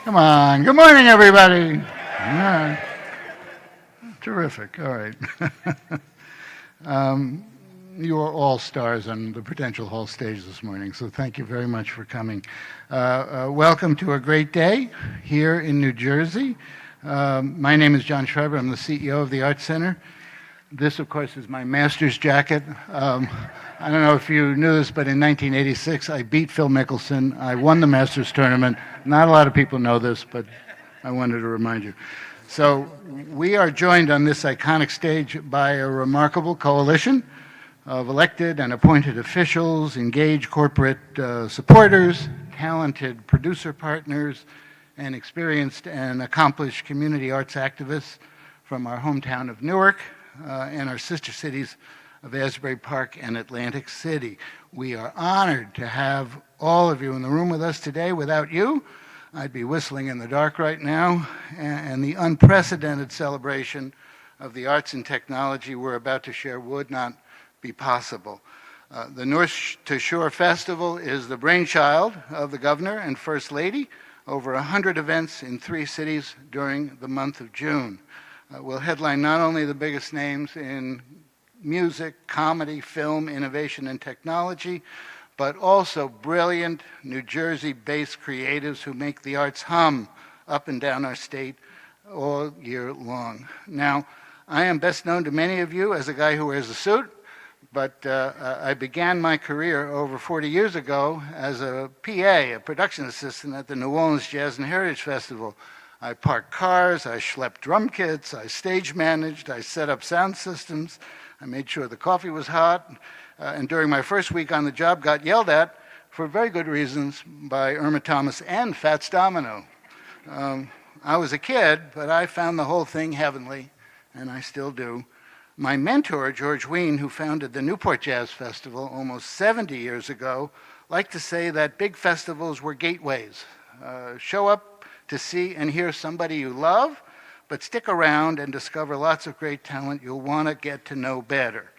Come on. Good morning, everybody. All right. Terrific. All right. You are all stars on the Prudential Hall stage this morning, so thank you very much for coming. Welcome to a great day here in New Jersey. My name is John Schreiber. I'm the CEO of the Arts Center. This, of course, is my master's jacket. I don't know if you knew this, but in 1986, I beat Phil Mickelson. I won the Masters tournament. Not a lot of people know this, but I wanted to remind you. So we are joined on this iconic stage by a remarkable coalition of elected and appointed officials, engaged corporate supporters, talented producer partners, and experienced and accomplished community arts activists from our hometown of Newark and our sister cities of Asbury Park and Atlantic City. We are honored to have all of you in the room with us today. Without you, I'd be whistling in the dark right now, and the unprecedented celebration of the arts and technology we're about to share would not be possible. The North to Shore Festival is the brainchild of the Governor and First Lady. Over 100 events in 3 cities during the month of June. We'll headline not only the biggest names in music, comedy, film, innovation, and technology, but also brilliant New Jersey-based creatives who make the arts hum up and down our state all year long. Now, I am best known to many of you as a guy who wears a suit, but I began my career over 40 years ago as a PA, a production assistant at the New Orleans Jazz and Heritage Festival. I parked cars, I schlepped drum kits, I stage managed, I set up sound systems, I made sure the coffee was hot, and during my first week on the job got yelled at for very good reasons by Irma Thomas and Fats Domino. I was a kid, but I found the whole thing heavenly, and I still do. My mentor, George Wein, who founded the Newport Jazz Festival almost 70 years ago, liked to say that big festivals were gateways. Show up to see and hear somebody you love, but stick around and discover lots of great talent you'll want to get to know better.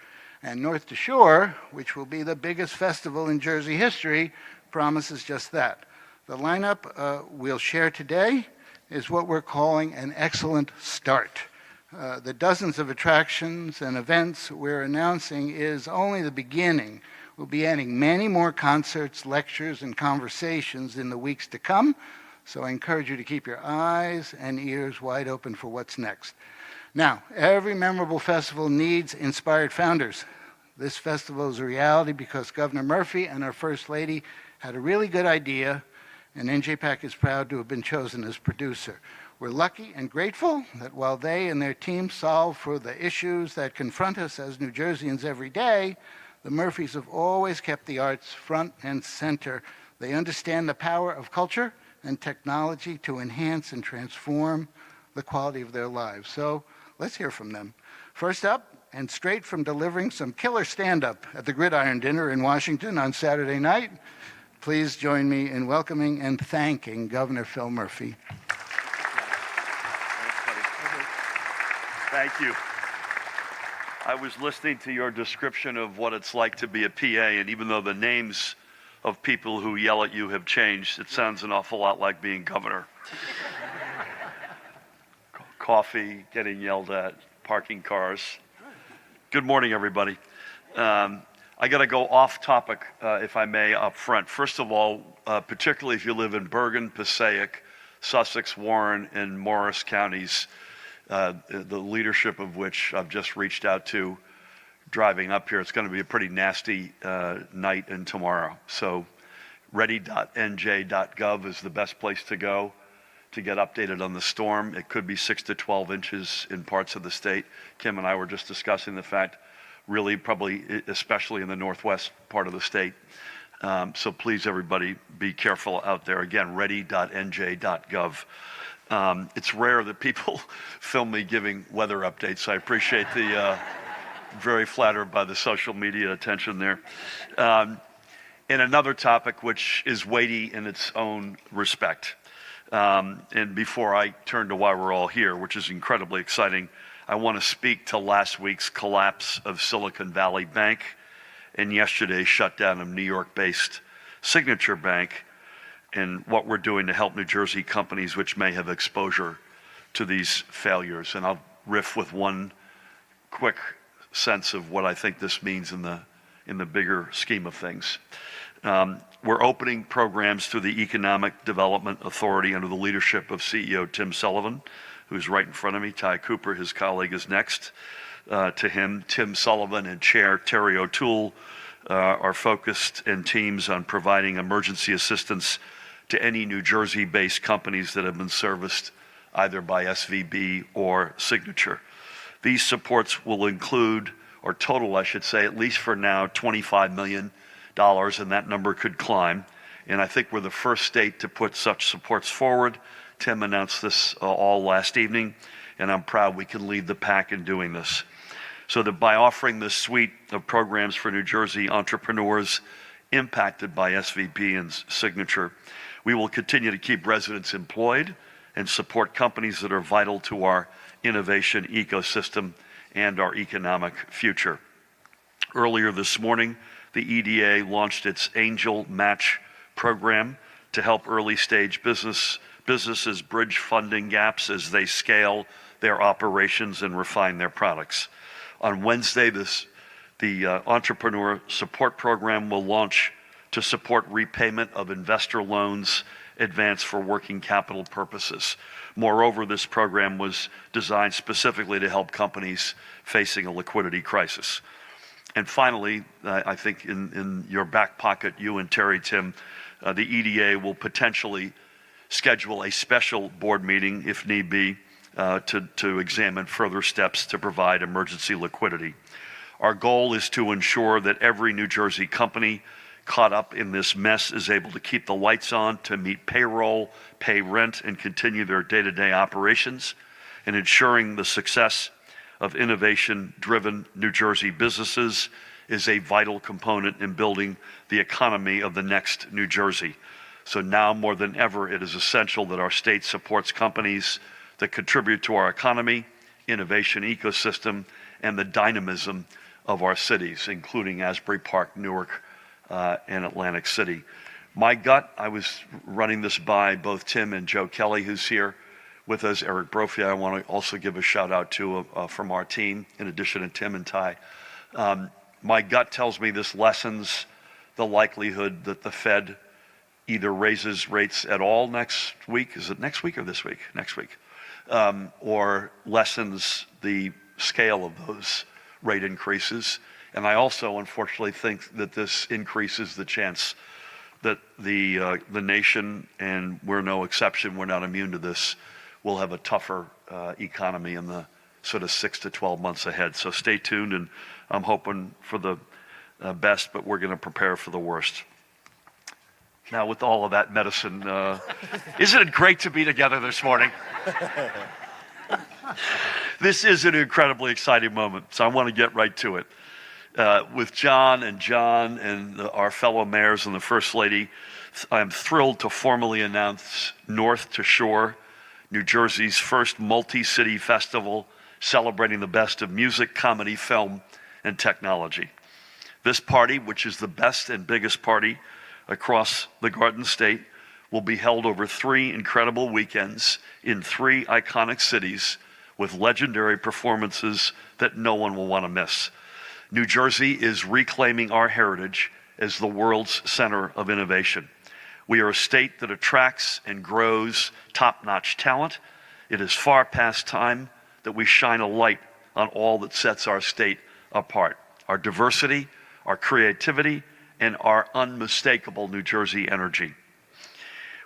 And North to Shore, which will be the biggest festival in Jersey history, promises just that. The lineup we'll share today is what we're calling an excellent start. The dozens of attractions and events we're announcing is only the beginning. We'll be adding many more concerts, lectures, and conversations in the weeks to come, so I encourage you to keep your eyes and ears wide open for what's next. Now, every memorable festival needs inspired founders. This festival is a reality because Governor Murphy and our First Lady had a really good idea, and NJPAC is proud to have been chosen as producer. We're lucky and grateful that while they and their team solve for the issues that confront us as New Jerseyans every day, the Murphys have always kept the arts front and center. They understand the power of culture and technology to enhance and transform the quality of their lives. So let's hear from them. First up, and straight from delivering some killer stand-up at the Gridiron Dinner in Washington on Saturday night, please join me in welcoming and thanking Governor Phil Murphy. Thank you. I was listening to your description of what it's like to be a PA, and even though the names of people who yell at you have changed, it sounds an awful lot like being governor. Coffee, getting yelled at, parking cars. Good morning, everybody. I got to go off topic, if I may, up front. First of all, particularly if you live in Bergen, Passaic, Sussex, Warren, and Morris counties, the leadership of which I've just reached out to driving up here. It's going to be a pretty nasty night and tomorrow. So ready.nj.gov is the best place to go to get updated on the storm. It could be 6 to 12 inches in parts of the state. Kim and I were just discussing the fact, really probably especially in the northwest part of the state. So please, everybody, be careful out there. Again, ready.nj.gov. It's rare that people film me giving weather updates. I appreciate the very flattered by the social media attention there. And another topic which is weighty in its own respect. And before I turn to why we're all here, which is incredibly exciting, I want to speak to last week's collapse of Silicon Valley Bank and yesterday's shutdown of New York-based Signature Bank and what we're doing to help New Jersey companies which may have exposure to these failures. And I'll riff with one quick sense of what I think this means in the bigger scheme of things. We're opening programs through the Economic Development Authority under the leadership of CEO Tim Sullivan, who's right in front of me. Ty Cooper, his colleague, is next to him. Tim Sullivan and Chair Terry O'Toole are focused in teams on providing emergency assistance to any New Jersey-based companies that have been serviced either by SVB or Signature. These supports will include, or total, I should say, at least for now, $25 million, and that number could climb. And I think we're the first state to put such supports forward. Tim announced this all last evening, and I'm proud we can lead the pack in doing this. So that by offering this suite of programs for New Jersey entrepreneurs impacted by SVB and Signature, we will continue to keep residents employed and support companies that are vital to our innovation ecosystem and our economic future. Earlier this morning, the EDA launched its Angel Match program to help early-stage businesses bridge funding gaps as they scale their operations and refine their products. On Wednesday, the Entrepreneur Support Program will launch to support repayment of investor loans advanced for working capital purposes. Moreover, this program was designed specifically to help companies facing a liquidity crisis. And finally, I think in your back pocket, you and Terry, Tim, the EDA will potentially schedule a special board meeting, if need be, to examine further steps to provide emergency liquidity. Our goal is to ensure that every New Jersey company caught up in this mess is able to keep the lights on to meet payroll, pay rent, and continue their day-to-day operations, and ensuring the success of innovation-driven New Jersey businesses is a vital component in building the economy of the next New Jersey. So now more than ever, it is essential that our state supports companies that contribute to our economy, innovation ecosystem, and the dynamism of our cities, including Asbury Park, Newark, and Atlantic City. My gut, I was running this by both Tim and Joe Kelly, who's here with us, Eric Brophy. I want to also give a shout out to from our team, in addition to Tim and Ty. My gut tells me this lessens the likelihood that the Fed either raises rates at all next week. Is it next week or this week? Next week. Or lessens the scale of those rate increases. And I also, unfortunately, think that this increases the chance that the nation, and we're no exception, we're not immune to this, will have a tougher economy in the sort of 6 to 12 months ahead. So stay tuned, and I'm hoping for the best, but we're going to prepare for the worst. Now, with all of that medicine, isn't it great to be together this morning? This is an incredibly exciting moment, so I want to get right to it. With John and our fellow mayors and the First Lady, I'm thrilled to formally announce North to Shore, New Jersey's first multi-city festival celebrating the best of music, comedy, film, and technology. This party, which is the best and biggest party across the Garden State, will be held over 3 incredible weekends in 3 iconic cities with legendary performances that no one will want to miss. New Jersey is reclaiming our heritage as the world's center of innovation. We are a state that attracts and grows top-notch talent. It is far past time that we shine a light on all that sets our state apart: our diversity, our creativity, and our unmistakable New Jersey energy.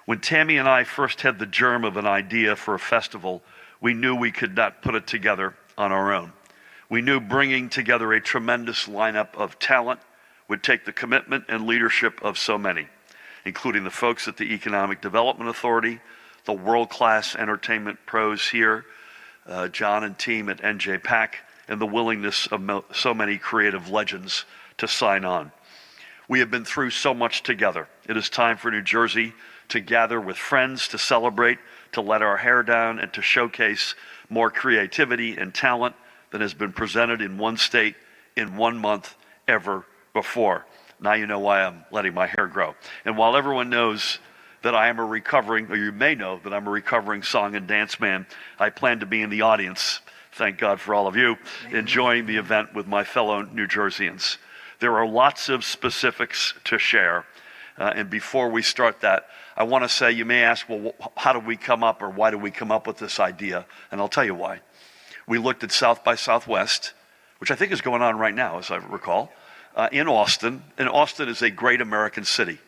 When Tammy and I first had the germ of an idea for a festival, we knew we could not put it together on our own. We knew bringing together a tremendous lineup of talent would take the commitment and leadership of so many, including the folks at the Economic Development Authority, the world-class entertainment pros here, John and team at NJPAC, and the willingness of so many creative legends to sign on. We have been through so much together. It is time for New Jersey to gather with friends, to celebrate, to let our hair down, and to showcase more creativity and talent than has been presented in one state in 1 month ever before. Now you know why I'm letting my hair grow. And while everyone knows that I am a recovering, or you may know that I'm a recovering song and dance man. I plan to be in the audience, thank God for all of you, enjoying the event with my fellow New Jerseyans. There are lots of specifics to share. And before we start that, I want to say, you may ask, well, how did we come up, or why did we come up with this idea? And I'll tell you why. We looked at South by Southwest, which I think is going on right now, as I recall, in Austin. And Austin is a great American city.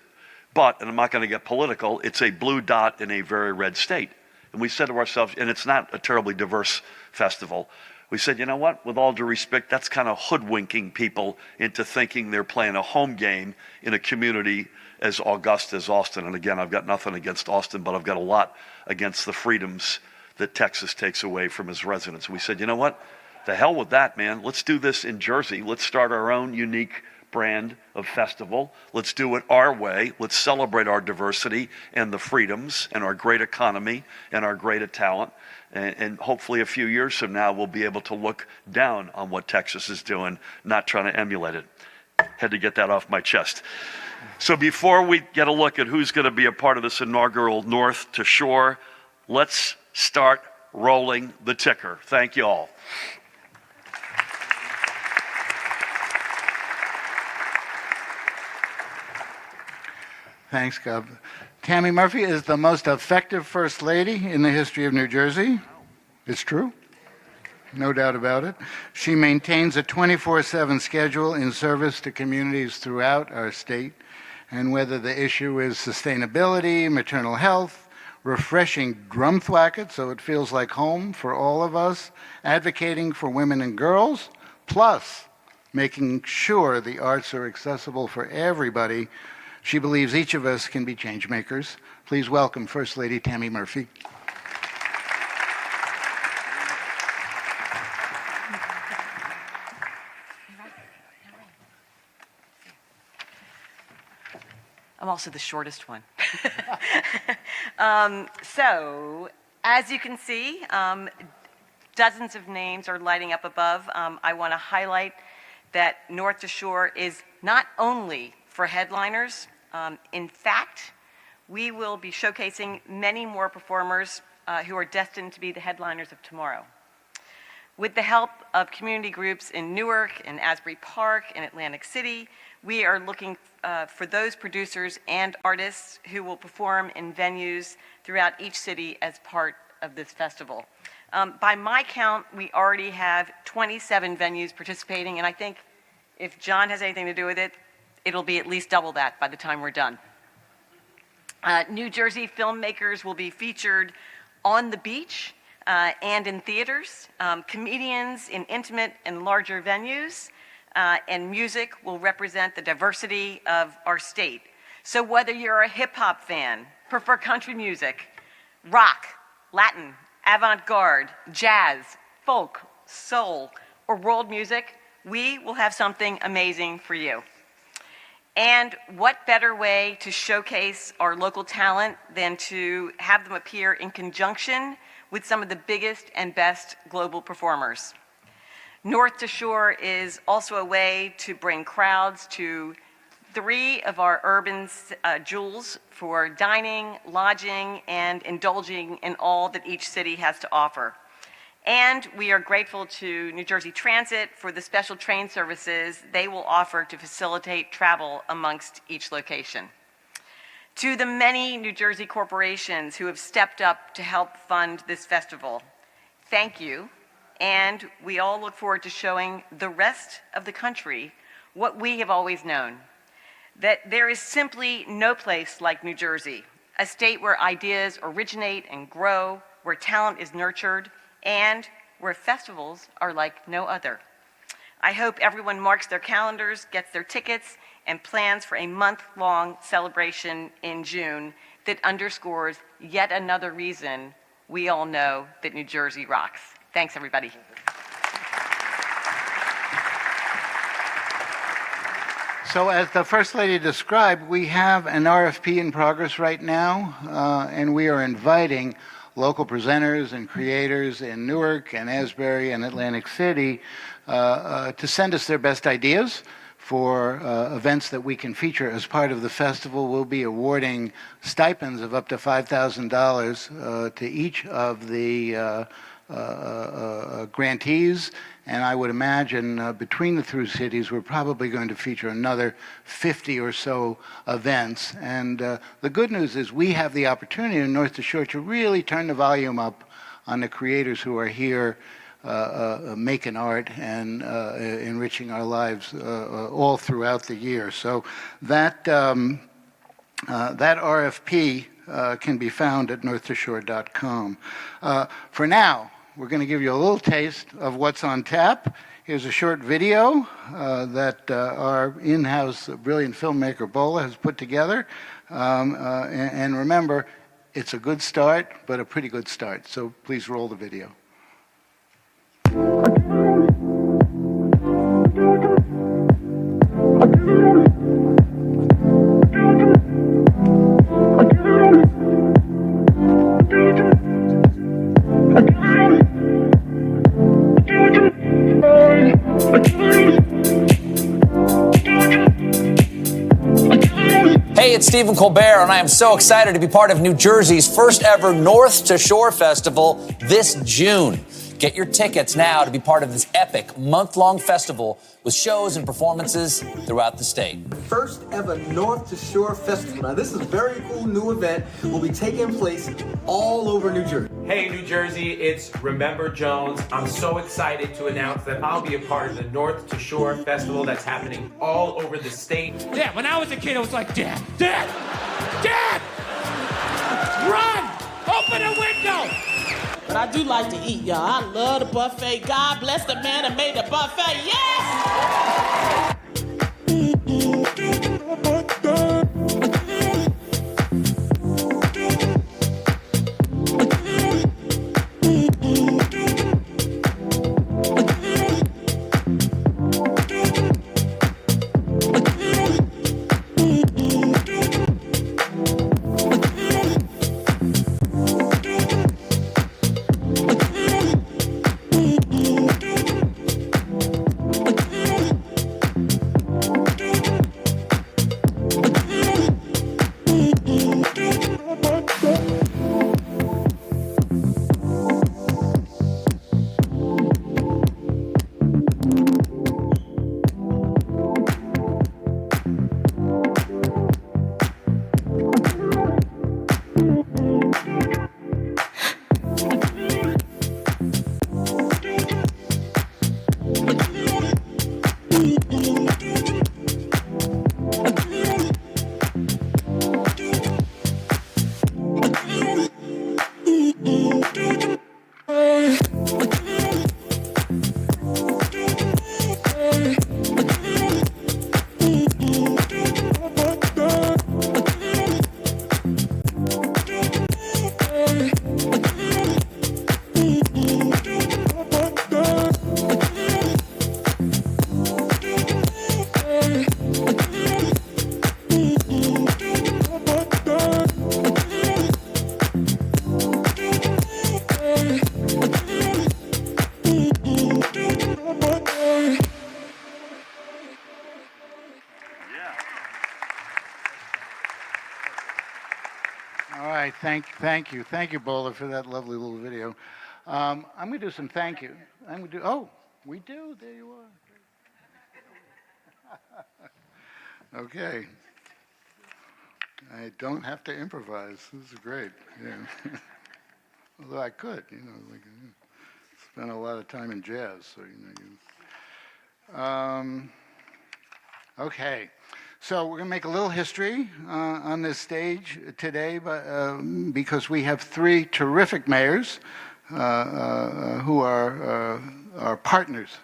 But, and I'm not going to get political, it's a blue dot in a very red state. And we said to ourselves, and it's not a terribly diverse festival, we said, you know what, with all due respect, that's kind of hoodwinking people into thinking they're playing a home game in a community as august as Austin. And again, I've got nothing against Austin, but I've got a lot against the freedoms that Texas takes away from his residents. We said, you know what, the hell with that, man. Let's do this in Jersey. Let's start our own unique brand of festival. Let's do it our way. Let's celebrate our diversity and the freedoms and our great economy and our great talent. And hopefully a few years from now, we'll be able to look down on what Texas is doing, not trying to emulate it. Had to get that off my chest. So before we get a look at who's going to be a part of this inaugural North to Shore, let's start rolling the ticker. Thank you all. Thanks, Gov. Tammy Murphy is the most effective First Lady in the history of New Jersey. It's true. No doubt about it. She maintains a 24/7 schedule in service to communities throughout our state. And whether the issue is sustainability, maternal health, refreshing drum thwacket so it feels like home for all of us, advocating for women and girls, plus making sure the arts are accessible for everybody, she believes each of us can be change makers. Please welcome First Lady Tammy Murphy. I'm also the shortest one. So, as you can see, dozens of names are lighting up above. I want to highlight that North to Shore is not only for headliners. In fact, we will be showcasing many more performers who are destined to be the headliners of tomorrow. With the help of community groups in Newark and Asbury Park and Atlantic City, we are looking for those producers and artists who will perform in venues throughout each city as part of this festival. By my count, we already have 27 venues participating, and I think if John has anything to do with it, it'll be at least double that by the time we're done. New Jersey filmmakers will be featured on the beach and in theaters, comedians in intimate and larger venues, and music will represent the diversity of our state. So whether you're a hip-hop fan, prefer country music, rock, Latin, avant-garde, jazz, folk, soul, or world music, we will have something amazing for you. And what better way to showcase our local talent than to have them appear in conjunction with some of the biggest and best global performers. North to Shore is also a way to bring crowds to 3 of our urban jewels for dining, lodging, and indulging in all that each city has to offer. And we are grateful to New Jersey Transit for the special train services they will offer to facilitate travel amongst each location. To the many New Jersey corporations who have stepped up to help fund this festival, thank you. And we all look forward to showing the rest of the country what we have always known, that there is simply no place like New Jersey, a state where ideas originate and grow, where talent is nurtured, and where festivals are like no other. I hope everyone marks their calendars, gets their tickets, and plans for a month-long celebration in June that underscores yet another reason we all know that New Jersey rocks. Thanks, everybody. So as the First Lady described, we have an RFP in progress right now, and we are inviting local presenters and creators in Newark and Asbury and Atlantic City to send us their best ideas for events that we can feature as part of the festival. We'll be awarding stipends of up to $5,000 to each of the grantees, and I would imagine between the three cities we're probably going to feature another 50 or so events. And the good news is we have the opportunity in North Shore to really turn the volume up on the creators who are here making art and enriching our lives all throughout the year. So that RFP can be found at northtoshore.com. For now, we're going to give you a little taste of what's on tap. Here's a short video that our in-house brilliant filmmaker, Bola, has put together. And remember, it's a good start, but a pretty good start. So please roll the video. Hey, it's Stephen Colbert, and I am so excited to be part of New Jersey's first ever North to Shore Festival this June. Get your tickets now to be part of this epic month-long festival with shows and performances throughout the state. First ever North to Shore Festival. Now, this is a very cool new event. Will be taking place all over New Jersey. Hey, New Jersey, it's Remember Jones. I'm so excited to announce that I'll be a part of the North to Shore Festival that's happening all over the state. Yeah, when I was a kid, I was like, Dad, Dad, Dad, run, open a window. But I do like to eat, y'all. I love the buffet. God bless the man that made the buffet. Yes! All right, thank you, Bola, for that lovely little video. I'm going to do some thank you. I'm going to do. Oh, we do. There you are. Okay. I don't have to improvise. This is great. Yeah. Although I could, spent a lot of time in jazz, so Okay. So we're going to make a little history on this stage today, because we have three terrific mayors who are our partners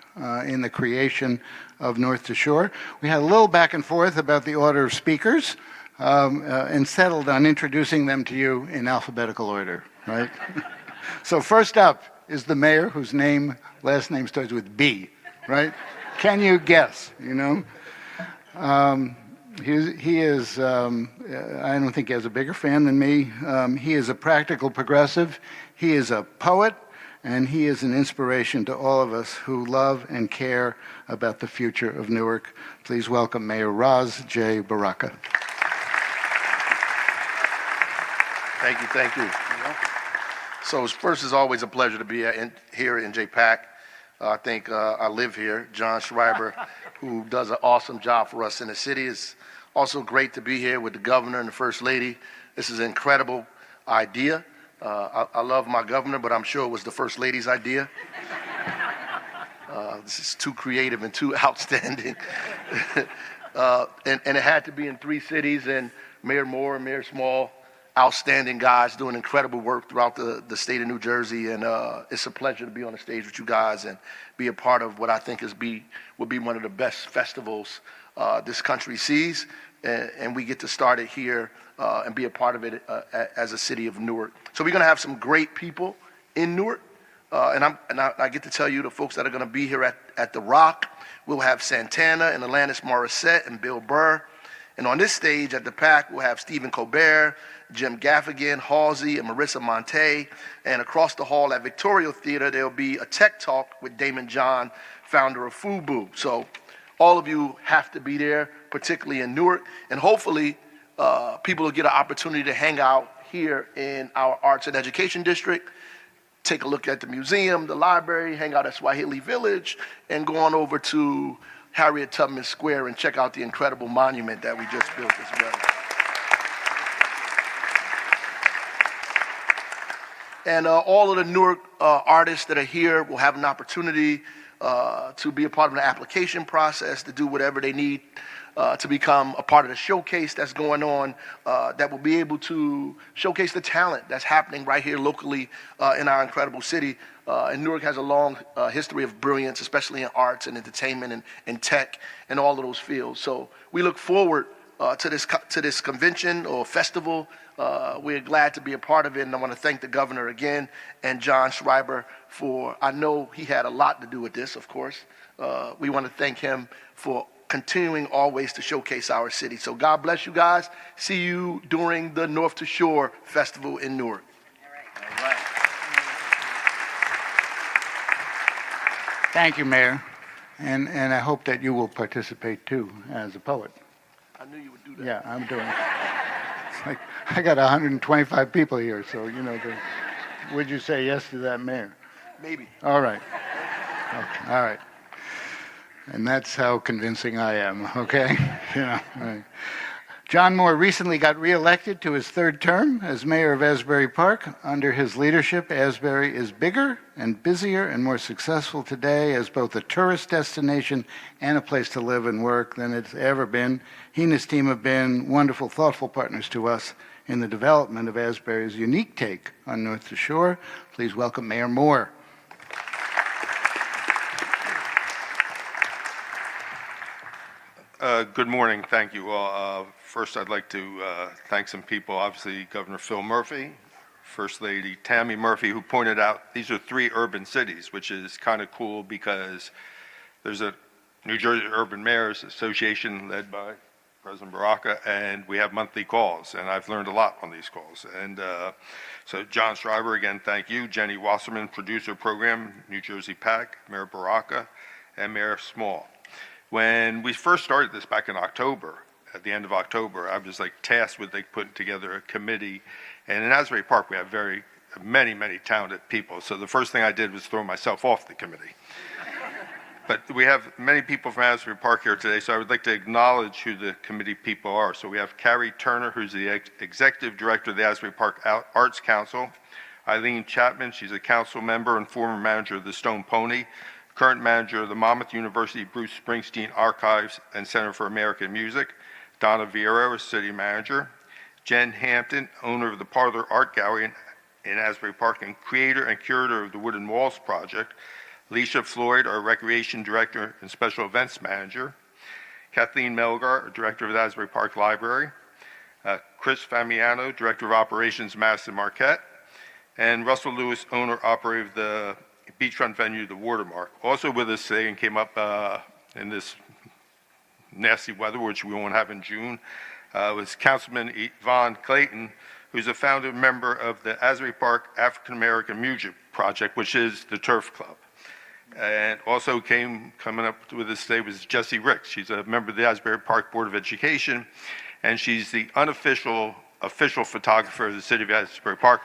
in the creation of North to Shore. We had a little back and forth about the order of speakers and settled on introducing them to you in alphabetical order, right? So first up is the mayor whose last name starts with B, right? Can you guess, He is, I don't think he has a bigger fan than me. He is a practical progressive. He is a poet, and he is an inspiration to all of us who love and care about the future of Newark. Please welcome Mayor Ras J. Baraka. Thank you, thank you. So first, it's always a pleasure to be here in NJPAC. I think I live here. John Schreiber, who does an awesome job for us in the city. It's also great to be here with the governor and the first lady. This is an incredible idea. I love my governor, but I'm sure it was the first lady's idea. This is too creative and too outstanding. And it had to be in 3 cities, and Mayor Moore and Mayor Small, outstanding guys doing incredible work throughout the state of New Jersey, and it's a pleasure to be on the stage with you guys and be a part of what I think will be one of the best festivals this country sees, and we get to start it here and be a part of it as a city of Newark. So we're going to have some great people in Newark, and I get to tell you the folks that are going to be here at the Rock. We'll have Santana and Alanis Morissette and Bill Burr, and on this stage at the PAC we'll have Stephen Colbert, Jim Gaffigan, Halsey, and Marissa Monte. And across the hall at Victoria Theater, there'll be a tech talk with Damon John, founder of FUBU. So all of you have to be there, particularly in Newark. And hopefully, people will get an opportunity to hang out here in our Arts and Education District, take a look at the museum, the library, hang out at Swahili Village, and go on over to Harriet Tubman Square and check out the incredible monument that we just built as well. And all of the Newark artists that are here will have an opportunity to be a part of an application process, to do whatever they need to become a part of the showcase that's going on, that will be able to showcase the talent that's happening right here locally in our incredible city. And Newark has a long history of brilliance, especially in arts and entertainment and tech and all of those fields. So we look forward to this convention or festival. We're glad to be a part of it, and I want to thank the governor again and John Schreiber for, I know he had a lot to do with this, of course. We want to thank him for continuing always to showcase our city. So God bless you guys. See you during the North to Shore Festival in Newark. All right. Thank you, Mayor. And I hope that you will participate too as a poet. I knew you would do that. Yeah, I'm doing it. It's like, I got 125 people here, so, would you say yes to that, Mayor? Maybe. All right. Okay. All right. And that's how convincing I am, okay? Right. John Moore recently got reelected to his 3rd term as mayor of Asbury Park. Under his leadership, Asbury is bigger and busier and more successful today as both a tourist destination and a place to live and work than it's ever been. He and his team have been wonderful, thoughtful partners to us in the development of Asbury's unique take on North to Shore. Please welcome Mayor Moore. Good morning. Thank you all. First, I'd like to thank some people. Obviously, Governor Phil Murphy, First Lady Tammy Murphy, who pointed out these are 3 urban cities, which is kind of cool because there's a New Jersey Urban Mayors Association led by President Baraka, and we have monthly calls, and I've learned a lot on these calls. And so John Schreiber, again, thank you. Jenny Wasserman, producer program, New Jersey PAC, Mayor Baraka, and Mayor Small. When we first started this back in October, at the end of October, I was tasked with putting together a committee. And in Asbury Park, we have many talented people. So the first thing I did was throw myself off the committee. But we have many people from Asbury Park here today, so I would like to acknowledge who the committee people are. So we have Carrie Turner, who's the Executive Director of the Asbury Park Arts Council. Eileen Chapman, she's a council member and former manager of the Stone Pony. Current manager of the Monmouth University Bruce Springsteen Archives and Center for American Music. Donna Vieira, city manager. Jen Hampton, owner of the Parlor Art Gallery in Asbury Park and creator and curator of the Wooden Walls Project. Alicia Floyd, our recreation director and special events manager. Kathleen Melgar, director of the Asbury Park Library. Chris Famiano, director of operations, Madison Marquette. And Russell Lewis, owner operator of the beachfront venue, the Watermark. Also with us today and came up in this nasty weather, which we won't have in June, was Councilman Yvonne Clayton, who's a founder member of the Asbury Park African American Music project, which is the Turf Club. And also coming up with this today was Jessie Ricks. She's a member of the Asbury Park Board of Education, and she's the official photographer of the city of Asbury Park,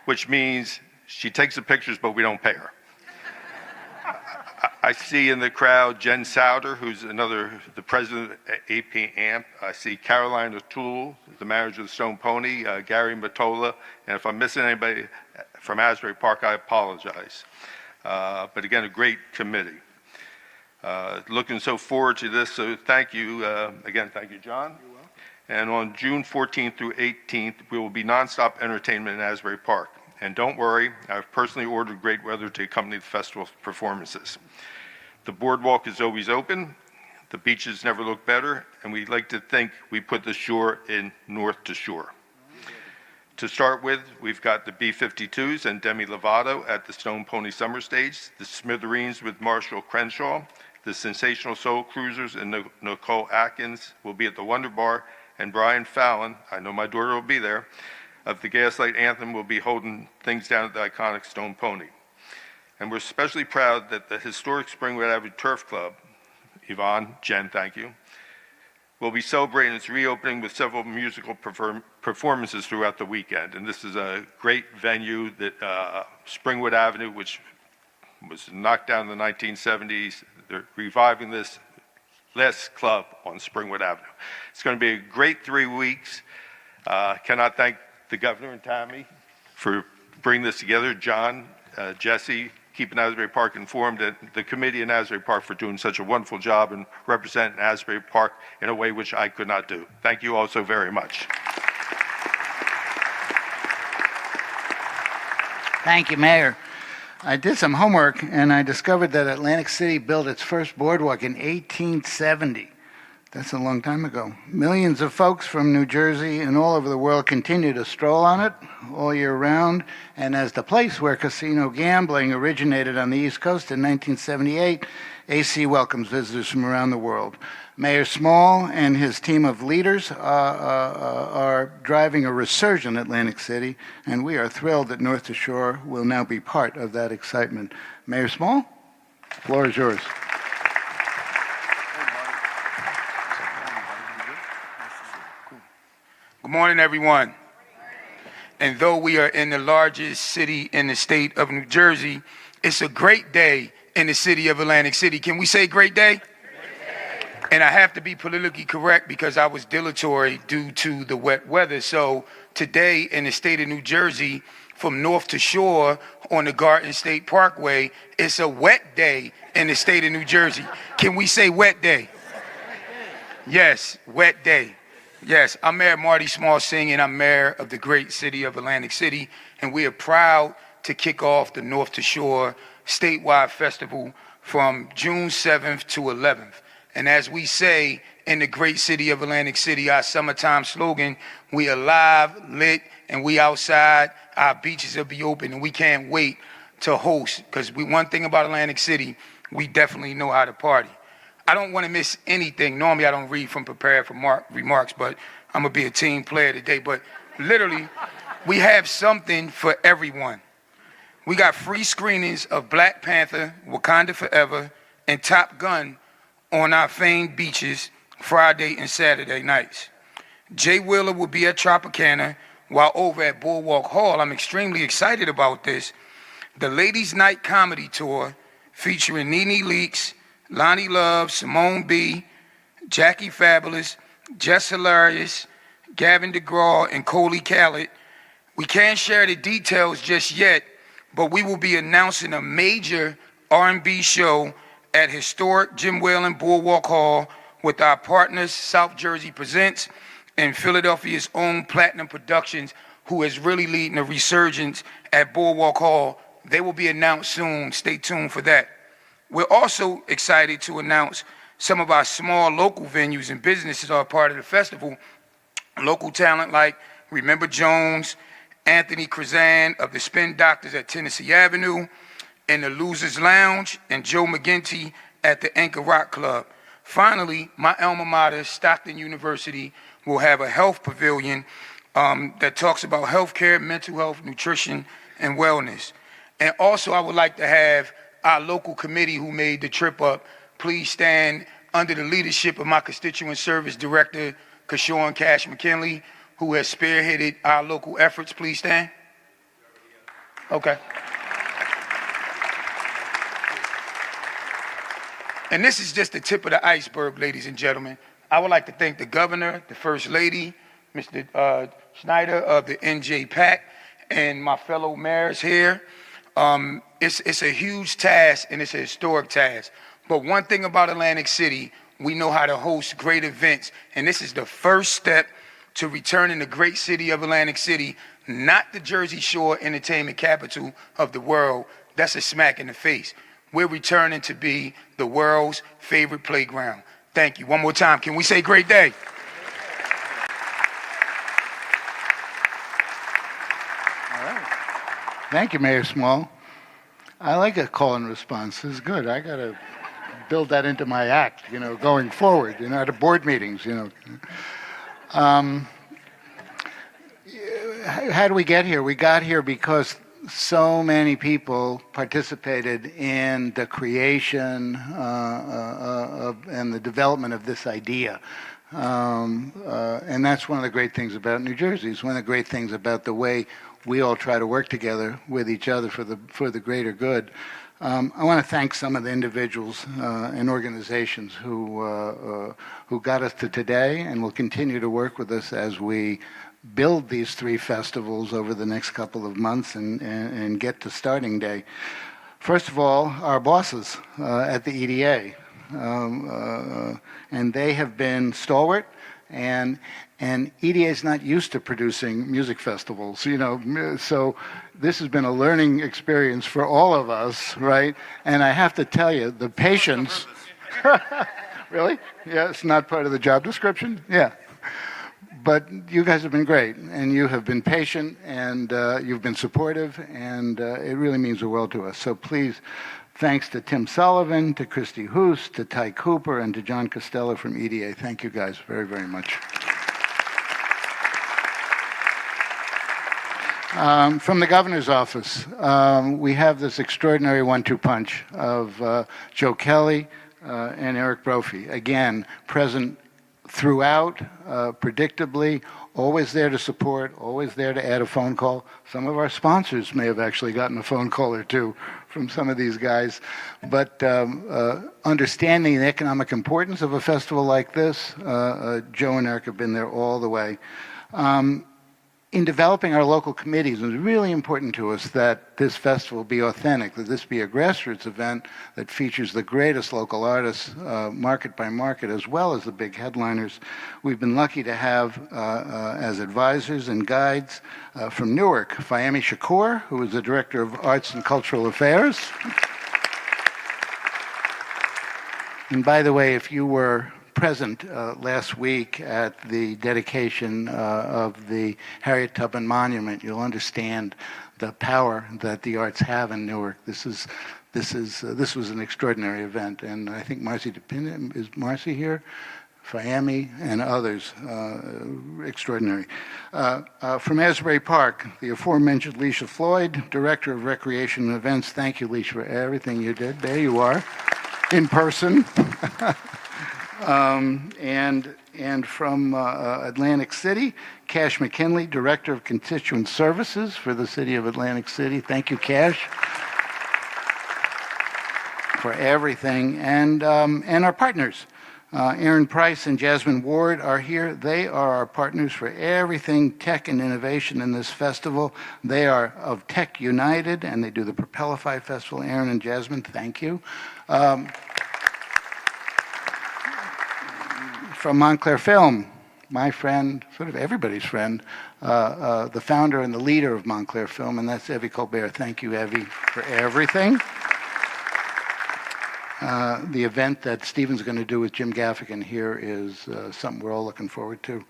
which means she takes the pictures, but we don't pay her. I see in the crowd Jen Souter, who's the president of AP AMP. I see Caroline O'Toole, the manager of the Stone Pony, Gary Matola, and if I'm missing anybody from Asbury Park, I apologize. But again, a great committee. Looking so forward to this, so thank you. Again, thank you, John. You're welcome. And on June 14th through 18th, we will be nonstop entertainment in Asbury Park. And don't worry, I've personally ordered great weather to accompany the festival performances. The boardwalk is always open, the beaches never look better, and we like to think we put the shore in North to Shore. To start with, we've got the B-52s and Demi Lovato at the Stone Pony Summer Stage, the Smithereens with Marshall Crenshaw, the Sensational Soul Cruisers and Nicole Atkins will be at the Wonder Bar, and Brian Fallon, I know my daughter will be there, of the Gaslight Anthem will be holding things down at the iconic Stone Pony. And we're especially proud that the historic Springwood Avenue Turf Club, Yvonne, Jen, thank you, will be celebrating its reopening with several musical performances throughout the weekend. And this is a great venue that Springwood Avenue, which was knocked down in the 1970s, they're reviving this last club on Springwood Avenue. It's going to be a great 3 weeks. Cannot thank the governor and Tammy for bringing this together, John, Jesse, keeping Asbury Park informed, and the committee in Asbury Park for doing such a wonderful job and representing Asbury Park in a way which I could not do. Thank you all so very much. Thank you, Mayor. I did some homework and I discovered that Atlantic City built its first boardwalk in 1870. That's a long time ago. Millions of folks from New Jersey and all over the world continue to stroll on it all year round. And as the place where casino gambling originated on the East Coast in 1978, AC welcomes visitors from around the world. Mayor Small and his team of leaders are driving a resurgent Atlantic City, and we are thrilled that North to Shore will now be part of that excitement. Mayor Small, the floor is yours. Good morning, everyone. And though we are in the largest city in the state of New Jersey, it's a great day in the city of Atlantic City. Can we say great day? And I have to be politically correct because I was dilatory due to the wet weather. So today in the state of New Jersey, from North to Shore on the Garden State Parkway, it's a wet day in the state of New Jersey. Can we say wet day? Yes, wet day. Yes, I'm Mayor Marty Small Singh, and I'm mayor of the great city of Atlantic City, and we are proud to kick off the North to Shore statewide festival from June 7th to 11th. And as we say in the great city of Atlantic City, our summertime slogan, we alive, lit, and we outside. Our beaches will be open, and we can't wait to host, because one thing about Atlantic City, we definitely know how to party. I don't want to miss anything. Normally, I don't read from prepared remarks, but I'm going to be a team player today. But literally, we have something for everyone. We got free screenings of Black Panther, Wakanda Forever, and Top Gun on our famed beaches Friday and Saturday nights. Jay Wheeler will be at Tropicana, while over at Boardwalk Hall, I'm extremely excited about this, the Ladies Night Comedy Tour featuring Nene Leakes, Lonnie Love, Simone B., Jackie Fabulous, Jess Hilarious, Gavin DeGraw, and Coley Khaled. We can't share the details just yet, but we will be announcing a major R&B show at historic Jim Whalen Boardwalk Hall with our partners South Jersey Presents and Philadelphia's own Platinum Productions, who is really leading a resurgence at Boardwalk Hall. They will be announced soon. Stay tuned for that. We're also excited to announce some of our small local venues and businesses are a part of the festival. Local talent like Remember Jones, Anthony Krazan of the Spin Doctors at Tennessee Avenue, and the Losers Lounge, and Joe McGinty at the Anchor Rock Club. Finally, my alma mater, Stockton University, will have a health pavilion that talks about healthcare, mental health, nutrition, and wellness. And also, I would like to have our local committee who made the trip up, please stand under the leadership of my constituent service director, Keshawn Cash McKinley, who has spearheaded our local efforts. Please stand. Okay. And this is just the tip of the iceberg, ladies and gentlemen. I would like to thank the governor, the first lady, Mr. Schneider of the NJPAC, and my fellow mayors here. It's a huge task and it's a historic task. But one thing about Atlantic City, we know how to host great events. And this is the first step to returning the great city of Atlantic City, not the Jersey Shore entertainment capital of the world. That's a smack in the face. We're returning to be the world's favorite playground. Thank you. One more time. Can we say great day? Thank you, Mayor Small. I like a call and response. This is good. I got to build that into my act, going forward, at the board meetings, How do we get here? We got here because so many people participated in the creation and the development of this idea. And that's one of the great things about New Jersey. It's one of the great things about the way we all try to work together with each other for the greater good. I want to thank some of the individuals and organizations who got us to today and will continue to work with us as we build these 3 festivals over the next couple of months and get to starting day. First of all, our bosses at the EDA. And they have been stalwart, and EDA is not used to producing music festivals, so this has been a learning experience for all of us, right? And I have to tell you, the patience... Really? Yeah, it's not part of the job description? Yeah. But you guys have been great, and you have been patient, and you've been supportive, and it really means the world to us. So please, thanks to Tim Sullivan, to Christy Hoos, to Ty Cooper, and to John Costello from EDA. Thank you guys very, very much. From the governor's office, we have this extraordinary 1-2 punch of Joe Kelly and Eric Brophy. Again, present throughout, predictably, always there to support, always there to add a phone call. Some of our sponsors may have actually gotten a phone call or two from some of these guys. But understanding the economic importance of a festival like this, Joe and Eric have been there all the way. In developing our local committees, it was really important to us that this festival be authentic, that this be a grassroots event that features the greatest local artists, market by market, as well as the big headliners. We've been lucky to have as advisors and guides from Newark, Fahemi Shakur, who is the Director of Arts and Cultural Affairs. And by the way, if you were present last week at the dedication of the Harriet Tubman Monument, you'll understand the power that the arts have in Newark. This was an extraordinary event, and I think Marcy DePina, is Marcy here? Fahemi and others, extraordinary. From Asbury Park, the aforementioned Leisha Floyd, Director of Recreation and Events. Thank you, Leisha, for everything you did. There you are, in person. And from Atlantic City, Cash McKinley, Director of Constituent Services for the City of Atlantic City. Thank you, Cash, for everything. And our partners, Aaron Price and Jasmine Ward are here. They are our partners for everything tech and innovation in this festival. They are of Tech United, and they do the Propellify Festival. Aaron and Jasmine, thank you. From Montclair Film, my friend, sort of everybody's friend, the founder and the leader of Montclair Film, and that's Evie Colbert. Thank you, Evie, for everything. The event that Stephen's going to do with Jim Gaffigan here is something we're all looking forward to.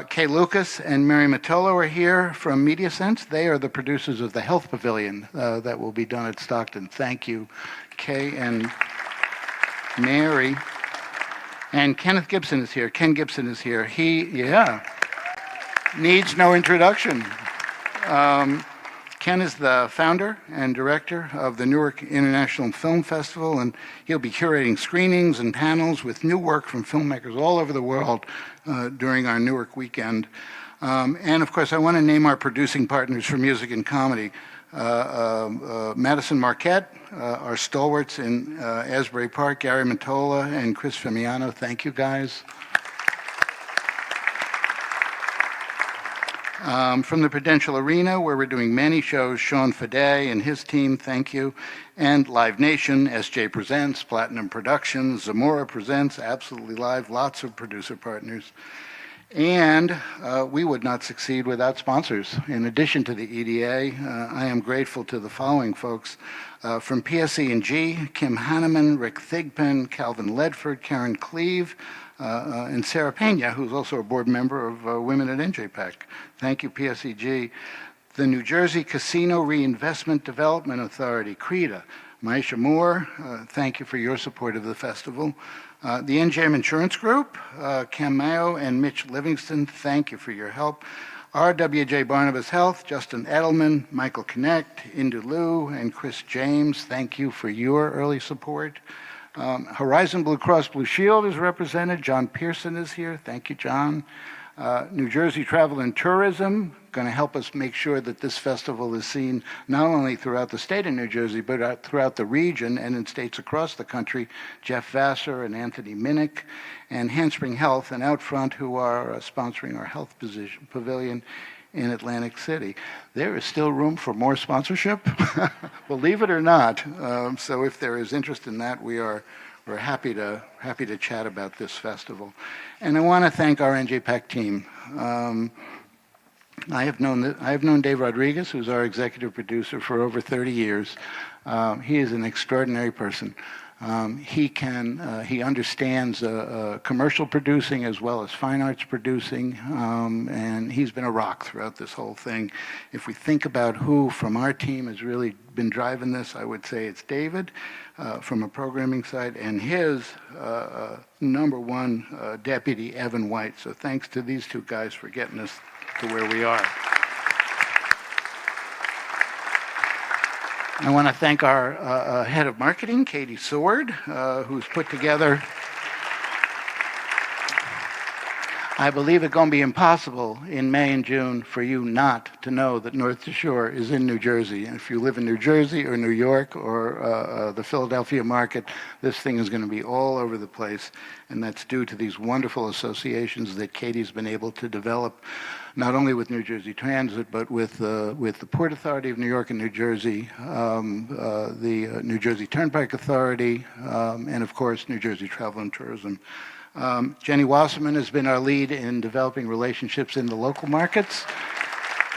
Kay Lucas and Mary Matolo are here from MediaSense. They are the producers of the Health Pavilion that will be done at Stockton. Thank you, Kay and Mary. And Kenneth Gibson is here. Ken Gibson is here. He, needs no introduction. Ken is the founder and director of the Newark International Film Festival, and he'll be curating screenings and panels with new work from filmmakers all over the world during our Newark weekend. And of course, I want to name our producing partners for music and comedy. Madison Marquette, our stalwarts in Asbury Park, Gary Matola and Chris Femiano. Thank you, guys. From the Prudential Arena, where we're doing many shows, Sean Fade and his team, thank you. And Live Nation, SJ Presents, Platinum Productions, Zamora Presents, Absolutely Live, lots of producer partners. And we would not succeed without sponsors. In addition to the EDA, I am grateful to the following folks. From PSE&G, Kim Hanneman, Rick Thigpen, Calvin Ledford, Karen Cleve, and Sarah Pena, who's also a board member of Women at NJPAC. Thank you, PSEG. The New Jersey Casino Reinvestment Development Authority, CREDA. Maisha Moore, thank you for your support of the festival. The NJM Insurance Group, Cam Mayo and Mitch Livingston, thank you for your help. RWJ Barnabas Health, Justin Edelman, Michael Connect, Indu Liu, and Chris James, thank you for your early support. Horizon Blue Cross Blue Shield is represented. John Pearson is here. Thank you, John. New Jersey Travel and Tourism, going to help us make sure that this festival is seen not only throughout the state of New Jersey, but throughout the region and in states across the country. Jeff Vassar and Anthony Minnick, and Handspring Health and Outfront, who are sponsoring our health pavilion in Atlantic City. There is still room for more sponsorship, believe it or not. So if there is interest in that, we're happy to chat about this festival. And I want to thank our NJPAC team. I have known Dave Rodriguez, who's our executive producer, for over 30 years. He is an extraordinary person. He understands commercial producing as well as fine arts producing, and he's been a rock throughout this whole thing. If we think about who from our team has really been driving this, I would say it's David from a programming side, and his number one deputy, Evan White. So thanks to these two guys for getting us to where we are. I want to thank our head of marketing, Katie Seward, who's put together, I believe it's going to be impossible in May and June for you not to know that North to Shore is in New Jersey. And if you live in New Jersey or New York or the Philadelphia market, this thing is going to be all over the place. And that's due to these wonderful associations that Katie's been able to develop, not only with New Jersey Transit, but with the Port Authority of New York and New Jersey, the New Jersey Turnpike Authority, and of course, New Jersey Travel and Tourism. Jenny Wasserman has been our lead in developing relationships in the local markets.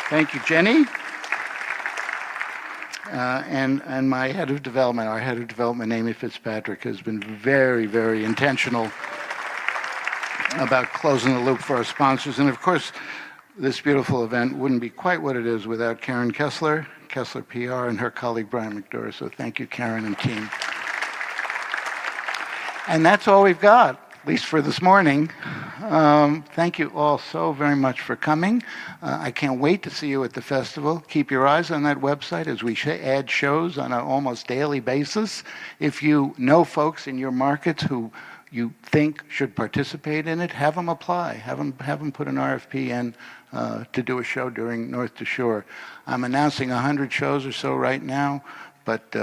Thank you, Jenny. And my head of development, our head of development, Amy Fitzpatrick, has been very, very intentional about closing the loop for our sponsors. And of course, this beautiful event wouldn't be quite what it is without Karen Kessler, Kessler PR, and her colleague Brian McDorr. So thank you, Karen and team. And that's all we've got, at least for this morning. Thank you all so very much for coming. I can't wait to see you at the festival. Keep your eyes on that website as we add shows on an almost daily basis. If you know folks in your markets who you think should participate in it, have them apply. Have them put an RFP in to do a show during North to Shore. I'm announcing 100 shows or so right now, but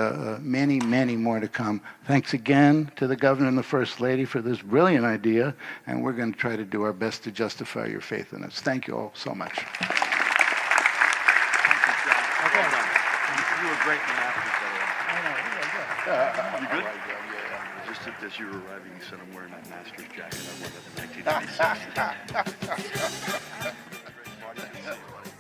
many, many more to come. Thanks again to the Governor and the First Lady for this brilliant idea, and we're going to try to do our best to justify your faith in us. Thank you all so much. Thank you, John. Okay. Well done. You were great in the masters. You good? Just as you were arriving, you said, I'm wearing that master's jacket I won in 1996.